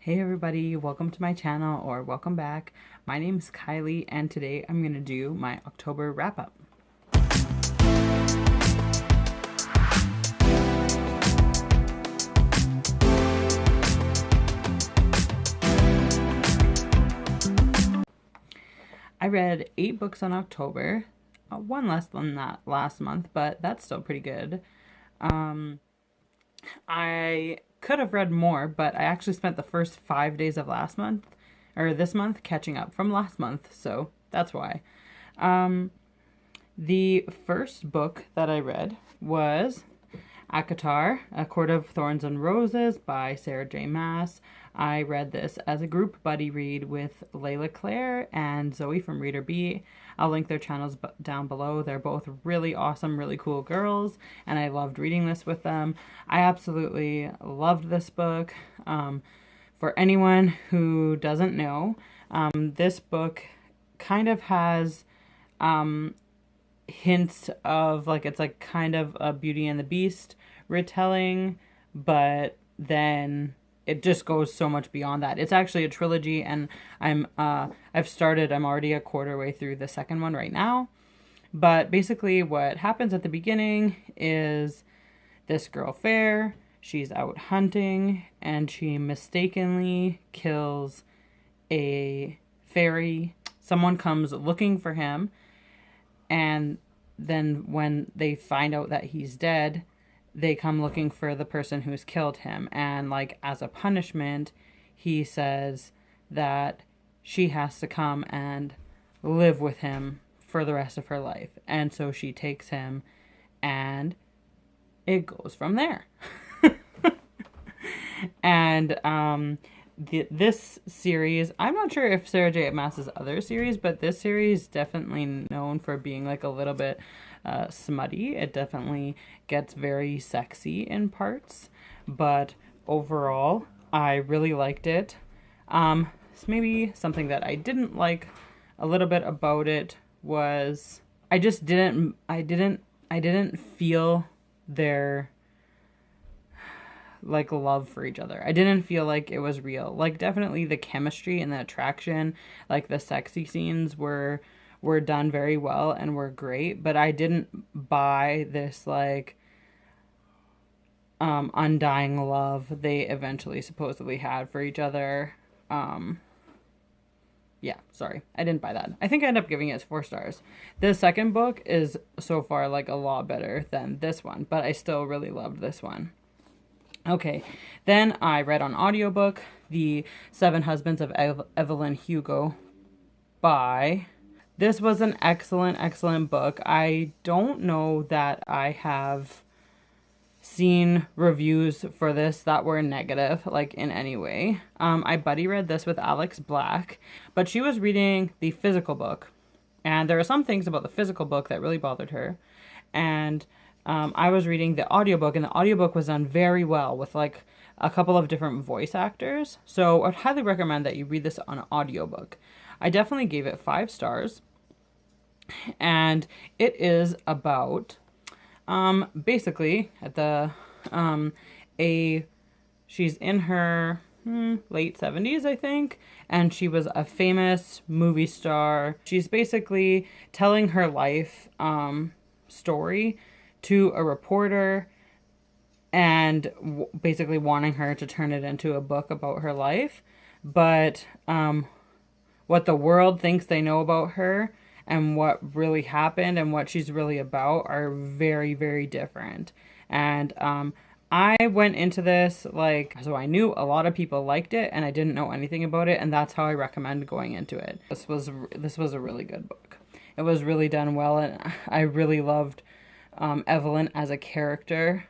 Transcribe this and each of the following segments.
Hey everybody, welcome to my channel or welcome back. My name is Kylie and today I'm going to do my October wrap up. I read 8 books in October, one less than that last month, but that's still pretty good. I could have read more, but I actually spent the first 5 days of last month, or this month, catching up from last month, so that's why. The first book that I read was ACOTAR, A Court of Thorns and Roses by Sarah J. Maas. I read this as a group buddy read with Layla Claire and Zoe from Reader B. I'll link their channels down below. They're both really awesome, really cool girls, and I loved reading this with them. I absolutely loved this book. For anyone who doesn't know, this book kind of has hints of, like, it's like kind of a Beauty and the Beast retelling, but then it just goes so much beyond that. It's actually a trilogy, and I'm already a quarter way through the second one right now. But basically what happens at the beginning is this girl Fair, she's out hunting and she mistakenly kills a fairy. Someone comes looking for him, and then when they find out that he's dead, they come looking for the person who's killed him. And, like, as a punishment, he says that she has to come and live with him for the rest of her life. And so she takes him, and it goes from there. And this series, I'm not sure if Sarah J. Maas's other series, but this series is definitely known for being like a little bit smutty. It definitely gets very sexy in parts, but overall I really liked it. Maybe something that I didn't like a little bit about it was I didn't feel their, like, love for each other. I didn't feel like it was real. Like, definitely the chemistry and the attraction, like the sexy scenes were done very well and were great, but I didn't buy this, like, undying love they eventually supposedly had for each other. Yeah, sorry, I didn't buy that. I think I ended up giving it 4 stars. The second book is so far, like, a lot better than this one, but I still really loved this one. Okay, then I read on audiobook The 7 Husbands of Evelyn Hugo by... This was an excellent book. I don't know that I have seen reviews for this that were negative, like, in any way. I buddy read this with Alex Black, but she was reading the physical book, and there are some things about the physical book that really bothered her. And I was reading the audiobook, and the audiobook was done very well with, like, a couple of different voice actors. So I'd highly recommend that you read this on audiobook. I definitely gave it 5 stars. And it is about, basically, at the, she's in her late 70s, I think, and she was a famous movie star. She's basically telling her life story to a reporter, and basically wanting her to turn it into a book about her life. But what the world thinks they know about her and what really happened and what she's really about are very, very different. And I went into this, like, so I knew a lot of people liked it and I didn't know anything about it, and that's how I recommend going into it. This was a really good book. It was really done well, and I really loved Evelyn as a character.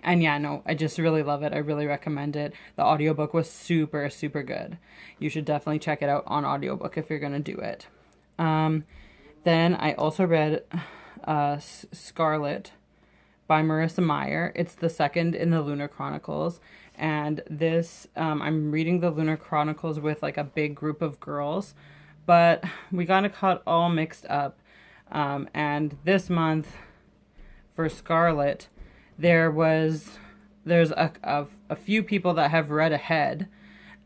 And yeah, no, I just really love it. I really recommend it. The audiobook was super, super good. You should definitely check it out on audiobook if you're going to do it. Then I also read Scarlett by Marissa Meyer. It's the second in the Lunar Chronicles. And this, I'm reading the Lunar Chronicles with, like, a big group of girls, but we kind of got all mixed up. And this month for Scarlett, there's a a few people that have read ahead,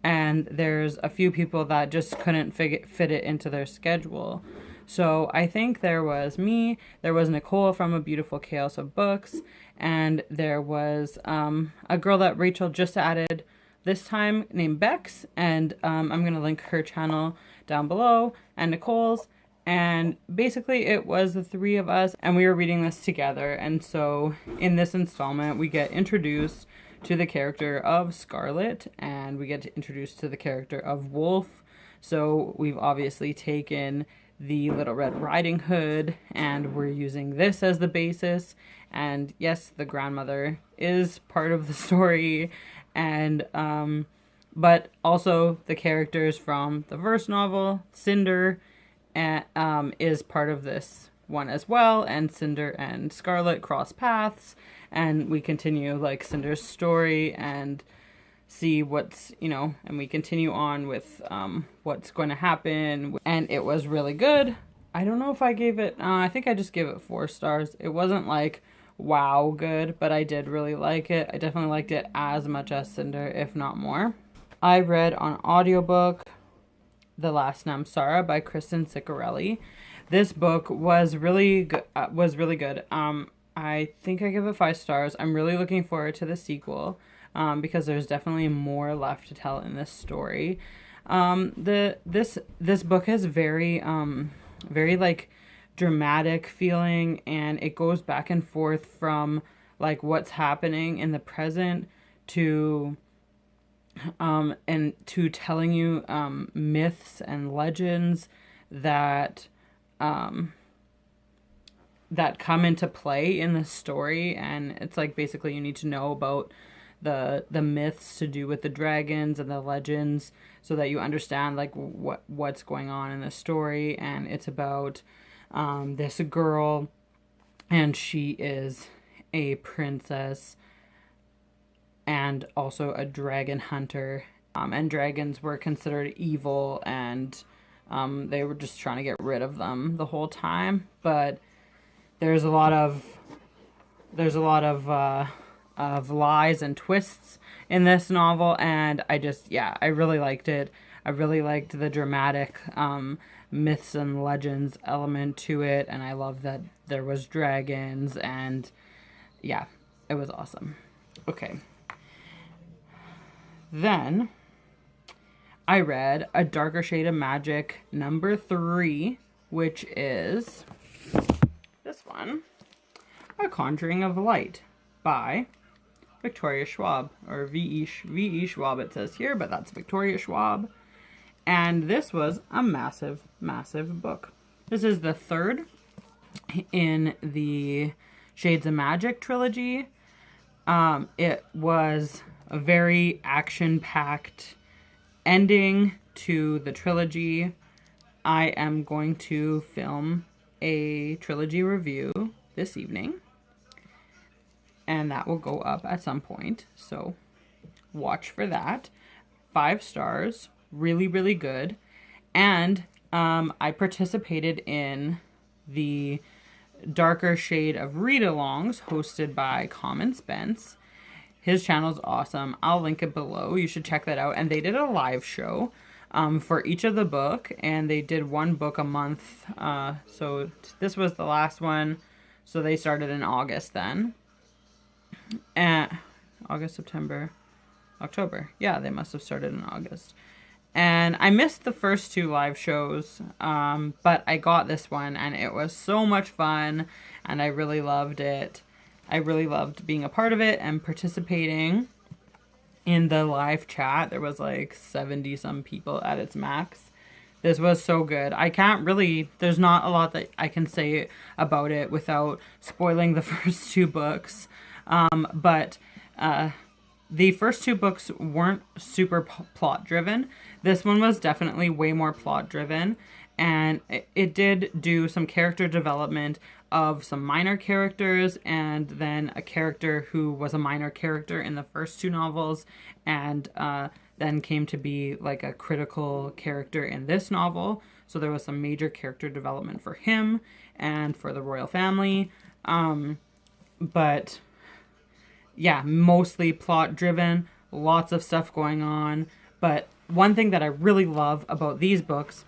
and there's a few people that just couldn't fit it into their schedule. So I think there was me, there was Nicole from A Beautiful Chaos of Books, and there was a girl that Rachel just added this time named Bex, and I'm going to link her channel down below, and Nicole's. And basically it was the three of us, and we were reading this together. And so in this installment, we get introduced to the character of Scarlett, and we get introduced to the character of Wolf. So we've obviously taken the Little Red Riding Hood, and we're using this as the basis. And yes, the grandmother is part of the story, and but also the characters from the first novel, Cinder, is part of this one as well, and Cinder and Scarlett cross paths, and we continue like Cinder's story and see what's, and we continue on with what's going to happen. And it was really good. I don't know if I gave it, I think I just gave it 4 stars. It wasn't like wow good, but I did really like it. I definitely liked it as much as Cinder, if not more. I read on audiobook The Last Namsara by Kristen Ciccarelli. This book was really good. I think I give it 5 stars. I'm really looking forward to the sequel, because there's definitely more left to tell in this story. This book has very like dramatic feeling, and it goes back and forth from like what's happening in the present to telling you myths and legends that come into play in the story. And it's like basically you need to know about the myths to do with the dragons and the legends so that you understand like what's going on in the story. And it's about this girl, and she is a princess and also a dragon hunter, and dragons were considered evil, and they were just trying to get rid of them the whole time. But there's a lot of lies and twists in this novel, and I really liked it. I really liked the dramatic myths and legends element to it, and I love that there was dragons, and yeah, it was awesome. Okay. Then I read A Darker Shade of Magic #3, which is this one, A Conjuring of Light by Victoria Schwabb, or V.E. Schwabb it says here, but that's Victoria Schwabb. And this was a massive, massive book. This is the 3rd in the Shades of Magic trilogy. It was a very action-packed ending to the trilogy. I am going to film a trilogy review this evening, and that will go up at some point, so watch for that. 5 stars, really, really good. And I participated in the Darker Shade of Read-alongs hosted by Common Spence. His channel's awesome. I'll link it below. You should check that out. And they did a live show for each of the book, and they did 1 book a month. So this was the last one. So they started in August then. August, September, October. Yeah, they must have started in August. And I missed the first 2 live shows, but I got this one, and it was so much fun, and I really loved it. I really loved being a part of it and participating in the live chat. There was like 70 some people at its max. This was so good. There's not a lot that I can say about it without spoiling the first 2 books. But the first 2 books weren't super plot driven. This one was definitely way more plot driven, and it did do some character development of some minor characters, and then a character who was a minor character in the first 2 novels, and then came to be like a critical character in this novel. So there was some major character development for him and for the royal family. But yeah, mostly plot driven. lots of stuff going on. But one thing that I really love about these books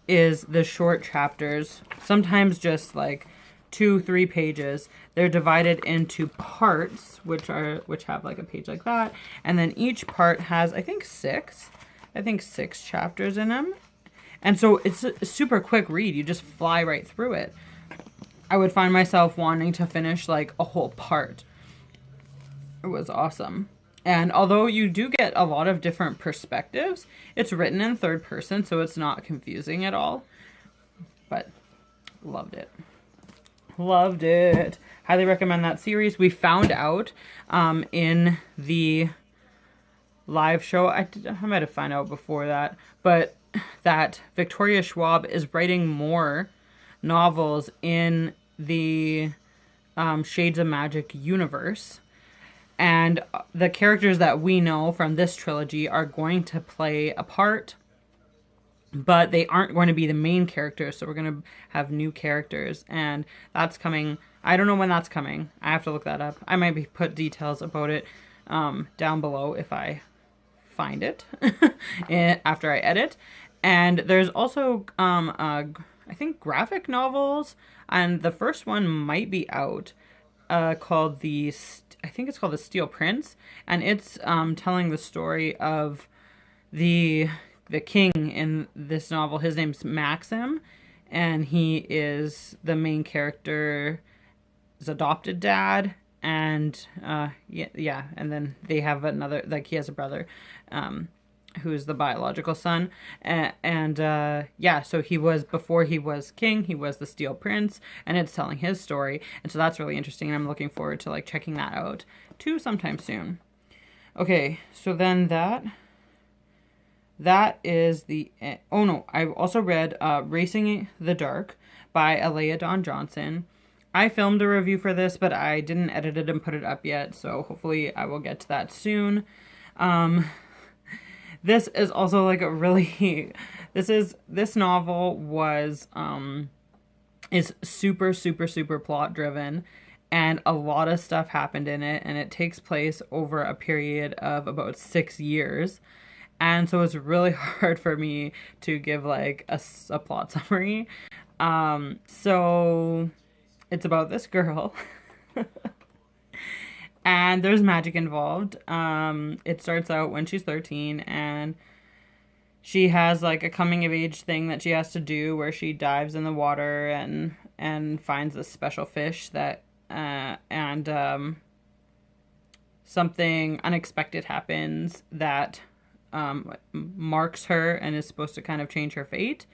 is the short chapters, sometimes just like 2-3 pages. They're divided into parts, which have like a page like that, and then each part has I think six chapters in them, and so it's a super quick read. You just fly right through it. I would find myself wanting to finish like a whole part. It was awesome. And although you do get a lot of different perspectives, it's written in third person, so it's not confusing at all. But loved it. Loved it. Highly recommend that series. We found out in the live show, I might have found out before that, but that Victoria Schwabb is writing more novels in the Shades of Magic universe. And the characters that we know from this trilogy are going to play a part, but they aren't going to be the main characters. So we're going to have new characters, and that's coming. I don't know when that's coming. I have to look that up. I might put details about it down below if I find it after I edit. And there's also, I think, graphic novels, and the first one might be out, called I think it's called The Steel Prince, and it's telling the story of the king in this novel. His name's Maxim, and he is the main character's adopted dad, and and then they have another, like, he has a brother who's the biological son, so he was, before he was king, he was the Steel Prince, and it's telling his story, and so that's really interesting, and I'm looking forward to like checking that out too sometime soon. Okay, so then that is the, oh no, I've also read Racing the Dark by Alea Dawn Johnson. I filmed a review for this, but I didn't edit it and put it up yet, so hopefully I will get to that soon. This is also like a really, this novel was, is super, super, super plot driven, and a lot of stuff happened in it, and it takes place over a period of about 6 years. And so it's really hard for me to give like a plot summary. So it's about this girl. And there's magic involved. It starts out when she's 13, and she has like a coming of age thing that she has to do where she dives in the water and finds this special fish that something unexpected happens that marks her and is supposed to kind of change her fate,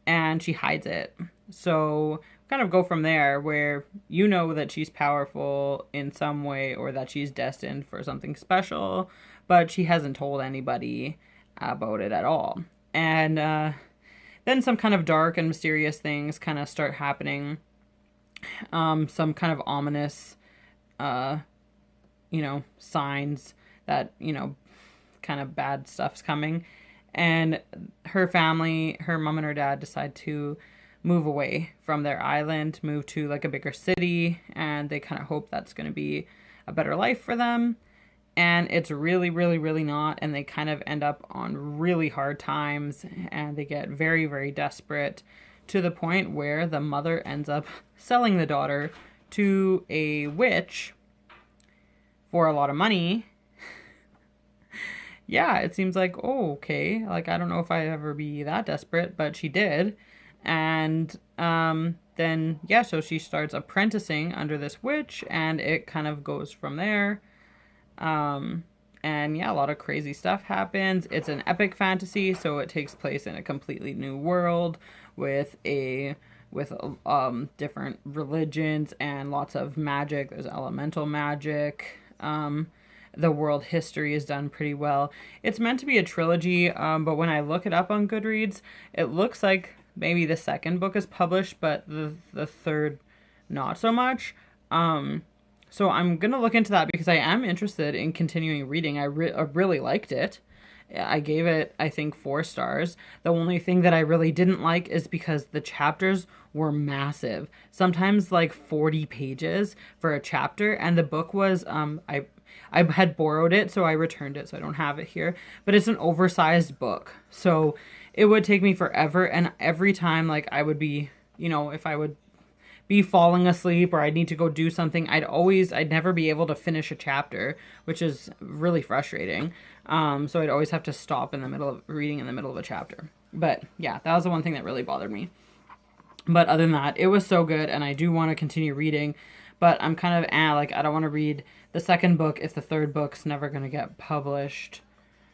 and she hides it. So kind of go from there, where you know that she's powerful in some way or that she's destined for something special, but she hasn't told anybody about it at all. And then some kind of dark and mysterious things kind of start happening. Some kind of ominous signs that, kind of bad stuff's coming. And her family, her mom and her dad, decide to move away from their island, move to like a bigger city, and they kind of hope that's going to be a better life for them. And it's really, really, really not. And they kind of end up on really hard times, and they get very, very desperate, to the point where the mother ends up selling the daughter to a witch for a lot of money. Yeah, it seems like, oh, okay. Like, I don't know if I'd ever be that desperate, but she did. And then, so she starts apprenticing under this witch, and it kind of goes from there. And a lot of crazy stuff happens. It's an epic fantasy, so it takes place in a completely new world with different religions and lots of magic. There's elemental magic. The world history is done pretty well. It's meant to be a trilogy, but when I look it up on GoodReads, it looks like maybe the second book is published, but the third not so much. So I'm going to look into that because I am interested in continuing reading. I really liked it. I gave it, I think, 4 stars. The only thing that I really didn't like is because the chapters were massive. Sometimes like 40 pages for a chapter, and the book was, I had borrowed it, so I returned it, so I don't have it here. But it's an oversized book, so it would take me forever. And every time, like, I would be, you know, if I would be falling asleep or I'd need to go do something, I'd never be able to finish a chapter, which is really frustrating. So I'd always have to stop in the middle of reading in the middle of a chapter. But yeah, that was the one thing that really bothered me. But other than that, it was so good, and I do want to continue reading, but I'm kind of, like, I don't want to read the second book if the third book's never going to get published.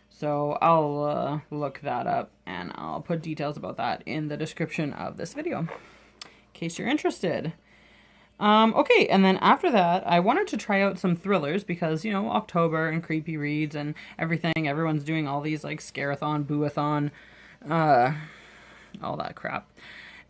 So I'll look that up, and I'll put details about that in the description of this video, in case you're interested. Okay, and then after that, I wanted to try out some thrillers because, you know, October and creepy reads and everything. Everyone's doing all these, like, scare-a-thon, boo-a-thon, all that crap.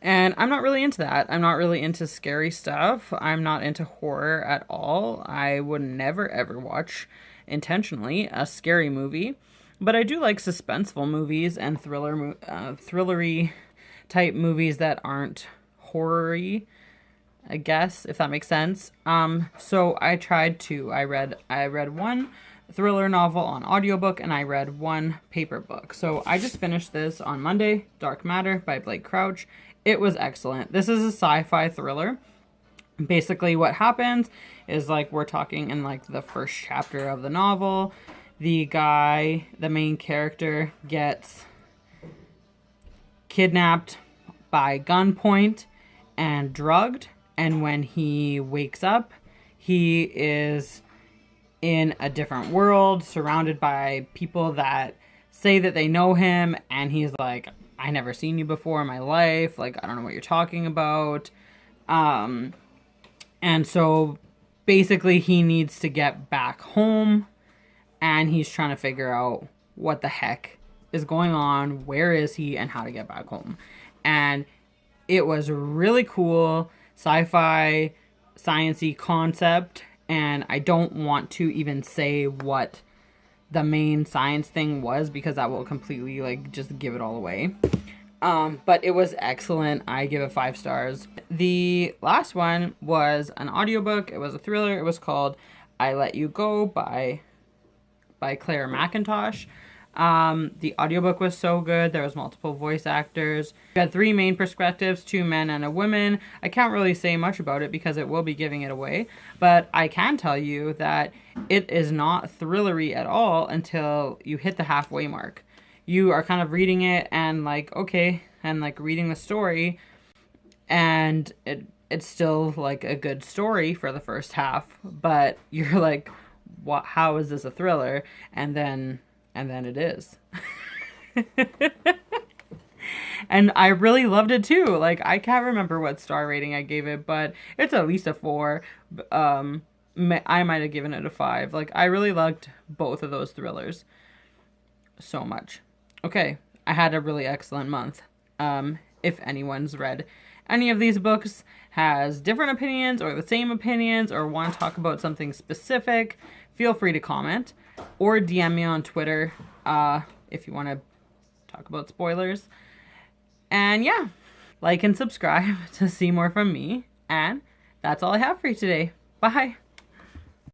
And I'm not really into that. I'm not really into scary stuff. I'm not into horror at all. I would never, ever watch, intentionally, a scary movie. But I do like suspenseful movies and thrillery type movies that aren't horror-y, I guess, if that makes sense. So I tried two. I read one thriller novel on audiobook, and I read one paper book. So I just finished this on Monday, Dark Matter by Blake Crouch. It was excellent. This is a sci-fi thriller. Basically what happens is, like, we're talking in, like, the first chapter of the novel. The guy, the main character, gets kidnapped by gunpoint and drugged. And when he wakes up, he is in a different world, surrounded by people that say that they know him. And he's like, I never seen you before in my life. Like, I don't know what you're talking about. And so basically he needs to get back home, and he's trying to figure out what the heck is going on, where is he, and how to get back home. And it was really cool, sci-fi, science-y concept, and I don't want to even say what the main science thing was because that will completely, like, just give it all away. But it was excellent. I give it 5 stars. The last one was an audiobook. It was a thriller. It was called I Let You Go by Claire McIntosh. The audiobook was so good. There was multiple voice actors. We had 3 main perspectives, 2 men and a woman. I can't really say much about it because it will be giving it away, but I can tell you that it is not thrillery at all until you hit the halfway mark. You are kind of reading it and, like, okay, and, like, reading the story, and it's still, like, a good story for the first half, but you're like, what, how is this a thriller? And then it is. And I really loved it too. Like, I can't remember what star rating I gave it, but it's at least a 4. I might have given it a 5. Like, I really liked both of those thrillers so much. Okay, I had a really excellent month. If anyone's read any of these books, has different opinions or the same opinions, or want to talk about something specific, feel free to comment or DM me on Twitter if you want to talk about spoilers. And yeah, like and subscribe to see more from me. And that's all I have for you today. Bye.